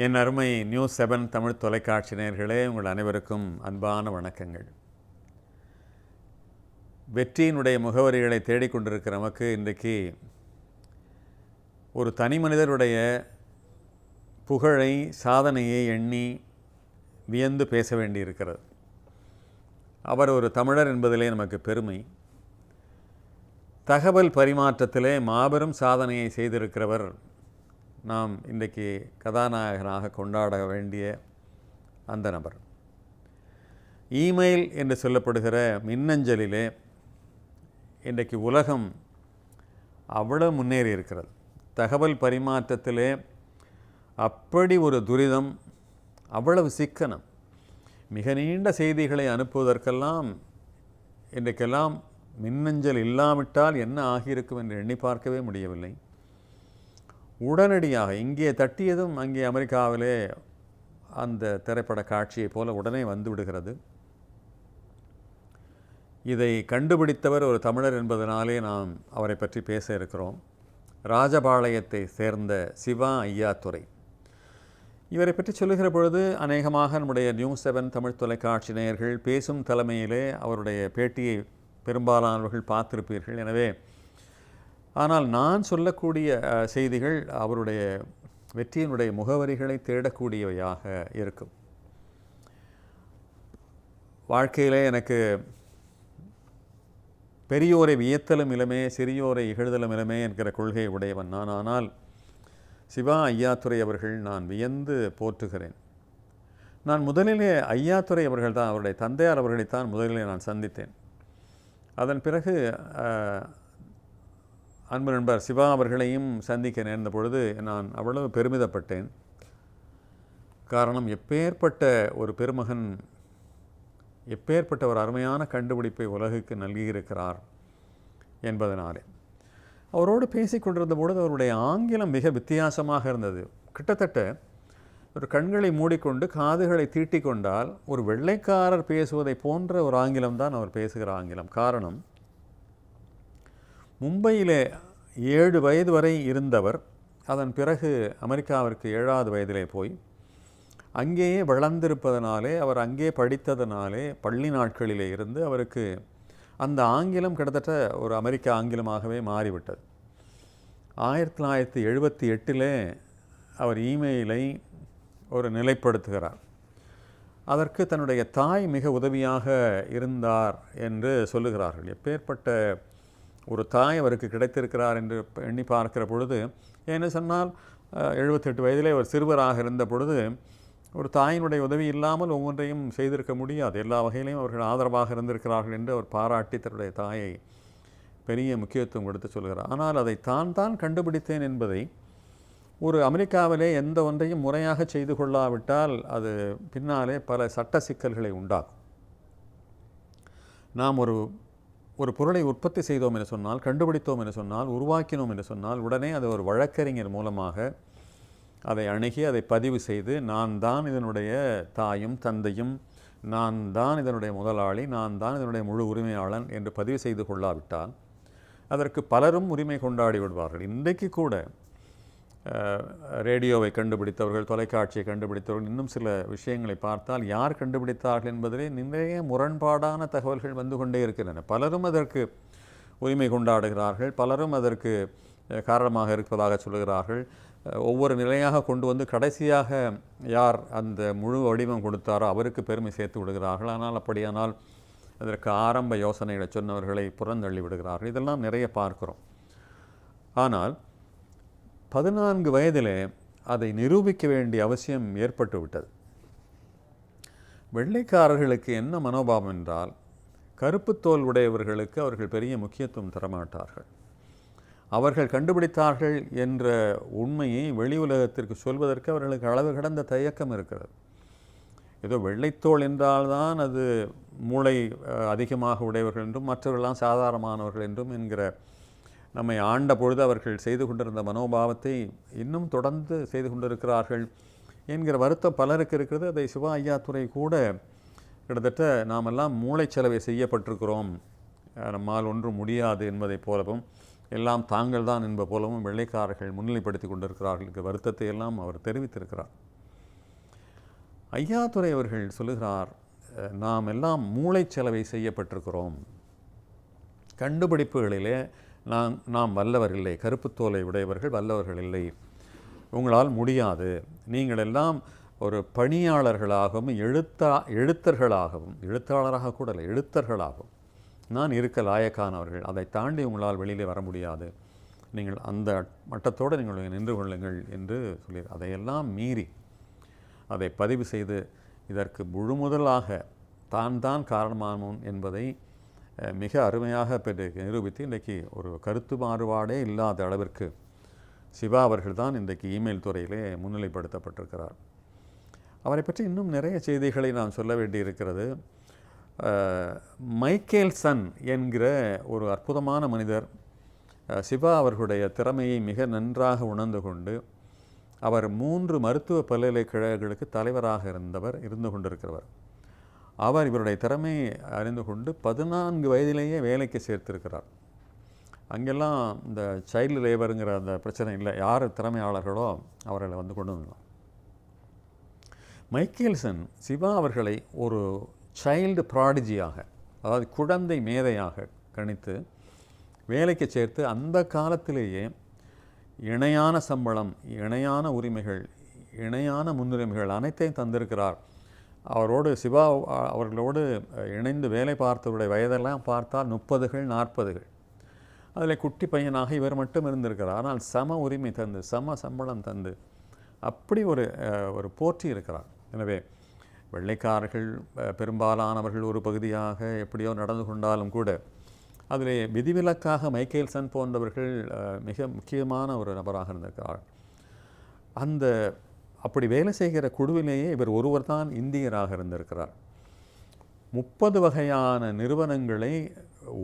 என் அருமை நியூஸ்7 தமிழ் தொலைக்காட்சி நேயர்களே, உங்கள் அனைவருக்கும் அன்பான வணக்கங்கள். வெற்றியினுடைய முகவரிகளை தேடிக்கொண்டிருக்கிற நமக்கு இன்றைக்கு ஒரு தனி மனிதருடைய புகழை, சாதனையை எண்ணி வியந்து பேச வேண்டியிருக்கிறது. அவர் ஒரு தமிழர் என்பதிலே நமக்கு பெருமை. தகவல் பரிமாற்றத்திலே மாபெரும் சாதனையை செய்திருக்கிறவர் நாம் இன்றைக்கு கதாநாயகனாக கொண்டாட வேண்டிய அந்த நபர். இமெயில் என்று சொல்லப்படுகிற மின்னஞ்சலிலே இன்றைக்கு உலகம் அவ்வளவு முன்னேறி இருக்கிறது. தகவல் பரிமாற்றத்திலே அப்படி ஒரு துரிதம், அவ்வளவு சிக்கனம். மிக நீண்ட செய்திகளை அனுப்புவதற்கெல்லாம் இன்றைக்கெல்லாம் மின்னஞ்சல் இல்லாவிட்டால் என்ன ஆகியிருக்கும் என்று எண்ணி பார்க்கவே முடியவில்லை. உடனடியாக இங்கே தட்டியதும் அங்கே அமெரிக்காவிலே அந்த திரைப்பட காட்சியை போல உடனே வந்து விடுகிறது. இதை கண்டுபிடித்தவர் ஒரு தமிழர் என்பதனாலே நாம் அவரை பற்றி பேச இருக்கிறோம். ராஜபாளையத்தை சேர்ந்த சிவா ஐயாத்துரை. இவரை பற்றி சொல்லுகிற பொழுது அநேகமாக நம்முடைய நியூஸ்7 தமிழ் தொலைக்காட்சி நேயர்கள் பேசும் தலைமையிலே அவருடைய பேட்டியை பெரும்பாலானவர்கள் பார்த்திருப்பீர்கள். எனவே ஆனால் நான் சொல்லக்கூடிய செய்திகள் அவருடைய வெற்றியினுடைய முகவரிகளை தேடக்கூடியவையாக இருக்கும். வாழ்க்கையிலே எனக்கு பெரியோரை வியத்தலும் இளமே, சிறியோரை இகழ்தலும் இளமே என்கிற கொள்கையை உடையவன் நான். ஆனால் சிவா ஐயாத்துரை அவர்கள் நான் வியந்து போற்றுகிறேன். நான் முதலிலே ஐயாத்துரை அவர்கள் தான், அவருடைய தந்தையார் அவர்களைத்தான் முதலிலே நான் சந்தித்தேன். அதன் பிறகு அன்பு நண்பர் சிவா அவர்களையும் சந்திக்க நேர்ந்த பொழுது நான் அவ்வளவு பெருமிதப்பட்டேன். காரணம், எப்பேற்பட்ட ஒரு பெருமகன், எப்பேற்பட்ட ஒரு அருமையான கண்டுபிடிப்பை உலகுக்கு நல்கியிருக்கிறார் என்பதனாலே. அவரோடு பேசிக்கொண்டிருந்த பொழுது அவருடைய ஆங்கிலம் மிக வித்தியாசமாக இருந்தது. கிட்டத்தட்ட ஒரு கண்களை மூடிக்கொண்டு காதுகளை தீட்டிக்கொண்டால் ஒரு வெள்ளைக்காரர் பேசுவதை போன்ற ஒரு ஆங்கிலம்தான் அவர் பேசுகிற ஆங்கிலம். காரணம், மும்பையிலே 7 வயது வரை இருந்தவர் அதன் பிறகு அமெரிக்காவிற்கு 7வது வயதிலே போய் அங்கேயே வளர்ந்திருப்பதனாலே, அவர் அங்கே படித்ததனாலே பள்ளி நாட்களிலே இருந்து அவருக்கு அந்த ஆங்கிலம் கிட்டத்தட்ட ஒரு அமெரிக்க ஆங்கிலமாகவே மாறிவிட்டது. 1978 அவர் இமெயிலை ஒரு நிலைப்படுத்துகிறார். அதற்கு தன்னுடைய தாய் மிக உதவியாக இருந்தார் என்று சொல்லுகிறார்கள். எப்பேற்பட்ட ஒரு தாய் அவருக்கு கிடைத்திருக்கிறார் என்று எண்ணி பார்க்கிற பொழுது, ஏன்னு சொன்னால் 78 வயதிலே ஒரு சிறுவராக இருந்த பொழுது ஒரு தாயினுடைய உதவி இல்லாமல் ஒவ்வொன்றையும் செய்திருக்க முடியாது. எல்லா வகையிலையும் அவர்கள் ஆதரவாக இருந்திருக்கிறார்கள் என்று அவர் பாராட்டி தன்னுடைய தாயை பெரிய முக்கியத்துவம் கொடுத்து சொல்கிறார். ஆனால் அதை தான் கண்டுபிடித்தேன் என்பதை ஒரு அமெரிக்காவிலே எந்த ஒன்றையும் முறையாக செய்து கொள்ளாவிட்டால் அது பின்னாலே பல சட்ட சிக்கல்களை உண்டாகும். நாம் ஒரு பொருளை உற்பத்தி செய்தோம் என்று சொன்னால், கண்டுபிடித்தோம் என்று சொன்னால், உருவாக்கினோம் என்று சொன்னால் உடனே அதை ஒரு வழக்கறிஞர் மூலமாக அதை அணுகி அதை பதிவு செய்து, நான் தான் இதனுடைய தாயும் தந்தையும், நான் தான் இதனுடைய முதலாளி, நான் தான் இதனுடைய முழு உரிமையாளன் என்று பதிவு செய்து கொள்ளாவிட்டால் அதற்கு பலரும் உரிமை கொண்டாடி விடுவார்கள். இன்றைக்கு கூட ரேடியோவை கண்டுபிடித்தவர்கள், தொலைக்காட்சியை கண்டுபிடித்தவர்கள், இன்னும் சில விஷயங்களை பார்த்தால் யார் கண்டுபிடித்தார்கள் என்பதிலே நிறைய முரண்பாடான தகவல்கள் வந்து கொண்டே இருக்கின்றன. பலரும் அதற்கு உரிமை கொண்டாடுகிறார்கள், பலரும் அதற்கு காரணமாக இருப்பதாக சொல்லுகிறார்கள். ஒவ்வொரு நிலையாக கொண்டு வந்து கடைசியாக யார் அந்த முழு வடிவம் கொடுத்தாரோ அவருக்கு பெருமை சேர்த்து விடுகிறார்கள். ஆனால் அப்படியானால் அதற்கு ஆரம்ப யோசனைகளை சொன்னவர்களை புறந்தள்ளி விடுகிறார்கள். இதெல்லாம் நிறைய பார்க்கிறோம். ஆனால் 14 வயதிலே அதை நிரூபிக்க வேண்டிய அவசியம் ஏற்பட்டு விட்டது. வெள்ளைக்காரர்களுக்கு என்ன மனோபாவம் என்றால், கருப்பு தோல் உடையவர்களுக்கு அவர்கள் பெரிய முக்கியத்துவம் தரமாட்டார்கள். அவர்கள் கண்டுபிடித்தார்கள் என்ற உண்மையை வெளி உலகத்திற்கு சொல்வதற்கு அவர்களுக்கு அளவு கடந்த தயக்கம் இருக்கிறது. ஏதோ வெள்ளைத்தோல் என்றால்தான் அது மூளை அதிகமாக உடையவர்கள் என்றும் மற்றவர்களெல்லாம் சாதாரணமானவர்கள் என்றும் என்கிற நம்மை ஆண்ட பொழுது அவர்கள் செய்து கொண்டிருந்த மனோபாவத்தை இன்னும் தொடர்ந்து செய்து கொண்டிருக்கிறார்கள் என்கிற வருத்தம் பலருக்கு இருக்கிறது. அதை சிவா ஐயாத்துரை கூட கிட்டத்தட்ட நாமெல்லாம் மூளைச்சலவை செய்யப்பட்டிருக்கிறோம், நம்மால் ஒன்றும் முடியாது என்பதைப் போலவும், எல்லாம் தாங்கள் தான் என்பது போலவும் வெள்ளைக்காரர்கள் முன்னிலைப்படுத்தி கொண்டிருக்கிறார்கள் என்கிற வருத்தத்தை எல்லாம் அவர் தெரிவித்திருக்கிறார். ஐயாதுரை அவர்கள் சொல்லுகிறார், நாம் எல்லாம் மூளைச்சலவை செய்யப்பட்டிருக்கிறோம். கண்டுபிடிப்புகளிலே நாம் வல்லவர் இல்லை, கருப்புத்தோலை உடையவர்கள் வல்லவர்கள் இல்லை, உங்களால் முடியாது, நீங்கள் எல்லாம் ஒரு பணியாளர்களாகவும் எழுத்தர்களாகவும், எழுத்தாளராக கூட இல்லை, எழுத்தர்களாகவும் நான் இருக்க லாயக்கானவர்கள், அதை தாண்டி உங்களால் வெளியிலே வர முடியாது, நீங்கள் அந்த மட்டத்தோடு நீங்கள் நின்று கொள்ளுங்கள் என்று சொல்லி அதையெல்லாம் மீறி அதை பதிவு செய்து இதற்கு முழுமுதலாக தான் காரணமானோன் என்பதை மிக அருமையாக நிரூபித்து இன்றைக்கு ஒரு கருத்து மாறுபாடே இல்லாத அளவிற்கு சிவா அவர்கள் தான் இன்றைக்கு இமெயில் துறையிலே முன்னிலைப்படுத்தப்பட்டிருக்கிறார். அவரை பற்றி இன்னும் நிறைய செய்திகளை நாம் சொல்ல வேண்டியிருக்கிறது. மைக்கேல்சன் என்கிற ஒரு அற்புதமான மனிதர் சிவா அவர்களுடைய திறமையை மிக நன்றாக உணர்ந்து கொண்டு அவர் 3 மருத்துவ பல்கலைக்கழகங்களுக்கு தலைவராக இருந்து கொண்டிருக்கிறவர். அவர் இவருடைய திறமையை அறிந்து கொண்டு 14 வயதிலேயே வேலைக்கு சேர்த்திருக்கிறார். அங்கெல்லாம் இந்த சைல்டு லேபருங்கிற அந்த பிரச்சனை இல்லை, யார் திறமையாளர்களோ அவர்களை வந்து கொண்டு வந்தோம். மைக்கேல்சன் சிவா அவர்களை ஒரு சைல்டு ப்ராடிஜியாக, அதாவது குழந்தை மேதையாக கணித்து வேலைக்கு சேர்த்து அந்த காலத்திலேயே இணையான சம்பளம், இணையான உரிமைகள், இணையான முன்னுரிமைகள் அனைத்தையும் தந்திருக்கிறார். அவரோடு சிவா அவர்களோடு இணைந்து வேலை பார்த்தவருடைய வயதெல்லாம் பார்த்தால் 30கள் 40கள். அதில் குட்டி பையனாக இவர் மட்டும் இருந்திருக்கிறார். ஆனால் சம உரிமை தந்து, சம சம்பளம் தந்து அப்படி ஒரு போற்றி இருக்கிறார். எனவே வெள்ளைக்காரர்கள் பெரும்பாலானவர்கள் ஒரு பகுதியாக எப்படியோ நடந்து கொண்டாலும் கூட அதிலே விதிவிலக்காக மைக்கேல்சன் போன்றவர்கள் மிக முக்கியமான ஒரு நபராக இருந்திருக்கிறார். அப்படி வேலை செய்கிற குழுவிலேயே இவர் ஒருவர் தான் இந்தியராக இருந்திருக்கிறார். 30 வகையான நிறுவனங்களை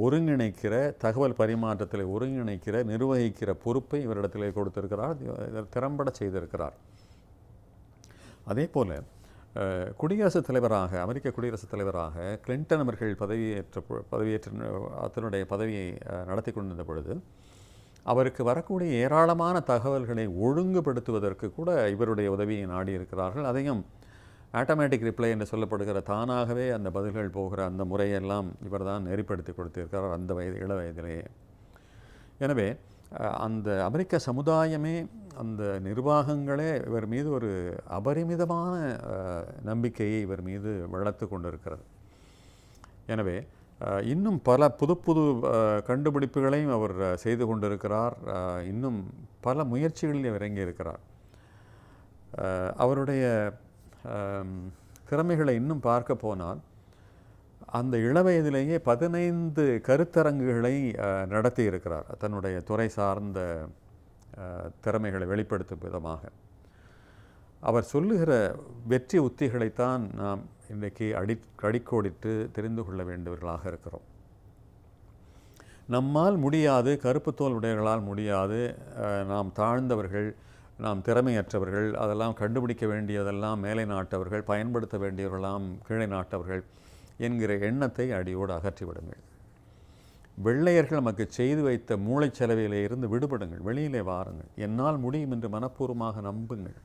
ஒருங்கிணைக்கிற, தகவல் பரிமாற்றத்தில் ஒருங்கிணைக்கிற, நிர்வகிக்கிற பொறுப்பை இவரிடத்திலே கொடுத்திருக்கிறார். இவர் திறம்பட செய்திருக்கிறார். அதே போல் குடியரசுத் தலைவராக, அமெரிக்க குடியரசுத் தலைவராக கிளின்டன் அவர்கள் பதவியேற்ற அதனுடைய பதவியை நடத்தி கொண்டிருந்த பொழுது அவருக்கு வரக்கூடிய ஏராளமான தகவல்களை ஒழுங்குபடுத்துவதற்கு கூட இவருடைய உதவியை நாடியிருக்கிறார்கள். அதையும் ஆட்டோமேட்டிக் ரிப்ளை என்று சொல்லப்படுகிற தானாகவே அந்த பதில்கள் போகிற அந்த முறையெல்லாம் இவர் தான் நெறிப்படுத்தி கொடுத்திருக்கிறார் அந்த இள வயதிலேயே. எனவே அந்த அமெரிக்க சமுதாயமே, அந்த நிர்வாகங்களே இவர் மீது ஒரு அபரிமிதமான நம்பிக்கையை இவர் மீது வளர்த்து கொண்டிருக்கிறது. எனவே இன்னும் பல புது கண்டுபிடிப்புகளையும் அவர் செய்து கொண்டிருக்கிறார். இன்னும் பல முயற்சிகளில் இறங்கியிருக்கிறார். அவருடைய திறமைகளை இன்னும் பார்க்க போனால் அந்த இளவயதிலேயே 15 கருத்தரங்குகளை நடத்தி இருக்கிறார். தன்னுடைய துறை சார்ந்த திறமைகளை வெளிப்படுத்தும் விதமாக அவர் சொல்லுகிற வெற்றி உத்திகளைத்தான் நாம் இன்றைக்கு அடிக்கோடிட்டு தெரிந்து கொள்ள வேண்டியவர்களாக இருக்கிறோம். நம்மால் முடியாது, கருப்பு தோல் உடையவர்களால் முடியாது, நாம் தாழ்ந்தவர்கள், நாம் திறமையற்றவர்கள், அதெல்லாம் கண்டுபிடிக்க வேண்டியதெல்லாம் மேலை நாட்டவர்கள், பயன்படுத்த வேண்டியவர்களாம் கீழே நாட்டவர்கள் என்கிற எண்ணத்தை அடியோடு அகற்றிவிடுங்கள். வெள்ளையர்கள் நமக்கு செய்து வைத்த மூளைச்சலவையிலே இருந்து விடுபடுங்கள், வெளியிலே வாருங்கள், என்னால் முடியும் என்று மனப்பூர்வமாக நம்புங்கள்.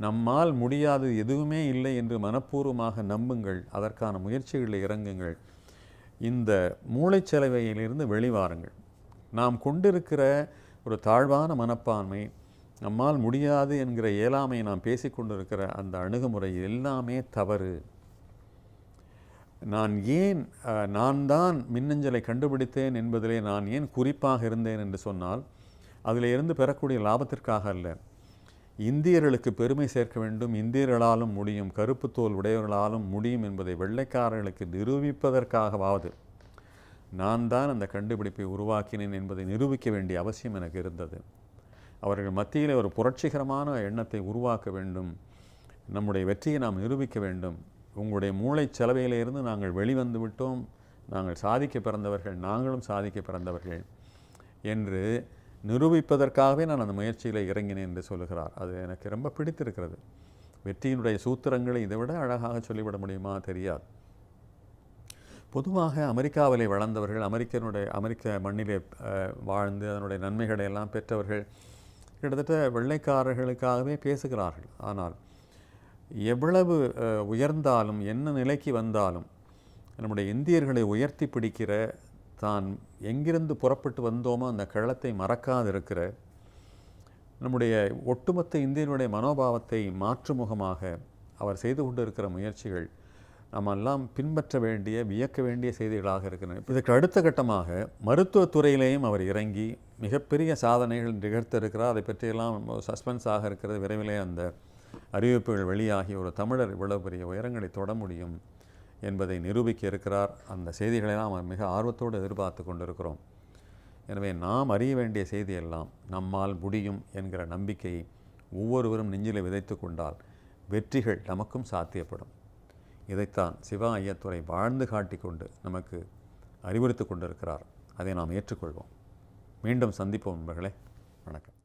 நம்மால் முடியாது எதுவுமே இல்லை என்று மனப்பூர்வமாக நம்புங்கள், அதற்கான முயற்சிகளில் இறங்குங்கள். இந்த மூளைச்சலவையிலிருந்து வெளிவாருங்கள். நாம் கொண்டிருக்கிற ஒரு தாழ்வான மனப்பான்மை, நம்மால் முடியாது என்கிற இயலாமை, நாம் பேசிக்கொண்டிருக்கிற அந்த அணுகுமுறை எல்லாமே தவறு. நான் தான் மின்னஞ்சலை கண்டுபிடித்தேன் என்பதிலே நான் ஏன் குறிப்பாக இருந்தேன் என்று சொன்னால் அதில் இருந்து பெறக்கூடிய லாபத்திற்காக அல்ல. இந்தியர்களுக்கு பெருமை சேர்க்க வேண்டும், இந்தியர்களாலும் முடியும், கருப்பு தோல் உடையவர்களாலும் முடியும் என்பதை வெள்ளைக்காரர்களுக்கு நிரூபிப்பதற்காகவாவது நான் தான் அந்த கண்டுபிடிப்பை உருவாக்கினேன் என்பதை நிரூபிக்க வேண்டிய அவசியம் எனக்கு இருந்தது. அவர்கள் மத்தியில் ஒரு புரட்சிகரமான எண்ணத்தை உருவாக்க வேண்டும், நம்முடைய வெற்றியை நாம் நிரூபிக்க வேண்டும். உங்களுடைய மூளை செலவையிலிருந்து நாங்கள் வெளிவந்து விட்டோம், நாங்கள் சாதிக்க பிறந்தவர்கள், நாங்களும் சாதிக்க பிறந்தவர்கள் என்று நிரூபிப்பதற்காகவே நான் அந்த முயற்சியில் இறங்கினேன் என்று சொல்லுகிறார். அது எனக்கு ரொம்ப பிடித்திருக்கிறது. வெற்றியினுடைய சூத்திரங்களை இதை விட அழகாக சொல்லிவிட முடியுமா தெரியாது. பொதுவாக அமெரிக்காவிலே வளர்ந்தவர்கள், அமெரிக்க மண்ணிலே வாழ்ந்து அதனுடைய நன்மைகளை எல்லாம் பெற்றவர்கள் கிட்டத்தட்ட வெள்ளைக்காரர்களுக்காகவே பேசுகிறார்கள். ஆனால் எவ்வளவு உயர்ந்தாலும் என்ன நிலைக்கு வந்தாலும் நம்முடைய இந்தியர்களை உயர்த்தி பிடிக்கிற, தான் எங்கிருந்து புறப்பட்டு வந்தோமோ அந்த களத்தை மறக்காதிருக்கிற, நம்முடைய ஒட்டுமொத்த இந்தியனுடைய மனோபாவத்தை மாற்றுமுகமாக அவர் செய்து கொண்டிருக்கிற முயற்சிகள் நம்மெல்லாம் பின்பற்ற வேண்டிய, வியக்க வேண்டிய செய்திகளாக இருக்கின்றன. இதுக்கு அடுத்த கட்டமாக மருத்துவத்துறையிலேயும் அவர் இறங்கி மிகப்பெரிய சாதனைகள் நிகழ்த்திருக்கிறார். அதை பற்றியெல்லாம் சஸ்பென்ஸாக இருக்கிறது. விரைவிலே அந்த அறிவிப்புகள் வெளியாகி ஒரு தமிழர் இவ்வளவு பெரிய உயரங்களை தொட முடியும் என்பதை நிரூபிக்க இருக்கிறார். அந்த செய்திகளெல்லாம் நாம் மிக ஆர்வத்தோடு எதிர்பார்த்து கொண்டிருக்கிறோம். எனவே நாம் அறிய வேண்டிய செய்தியெல்லாம் நம்மால் முடியும் என்கிற நம்பிக்கையை ஒவ்வொருவரும் நெஞ்சிலே விதைத்து கொண்டால் வெற்றிகள் நமக்கும் சாத்தியப்படும். இதைத்தான் சிவா ஐயத்துரை வாழ்ந்து காட்டிக்கொண்டு நமக்கு அறிவுறுத்தி கொண்டிருக்கிறார். அதை நாம் ஏற்றுக்கொள்வோம். மீண்டும் சந்திப்போம் நண்பர்களே. வணக்கம்.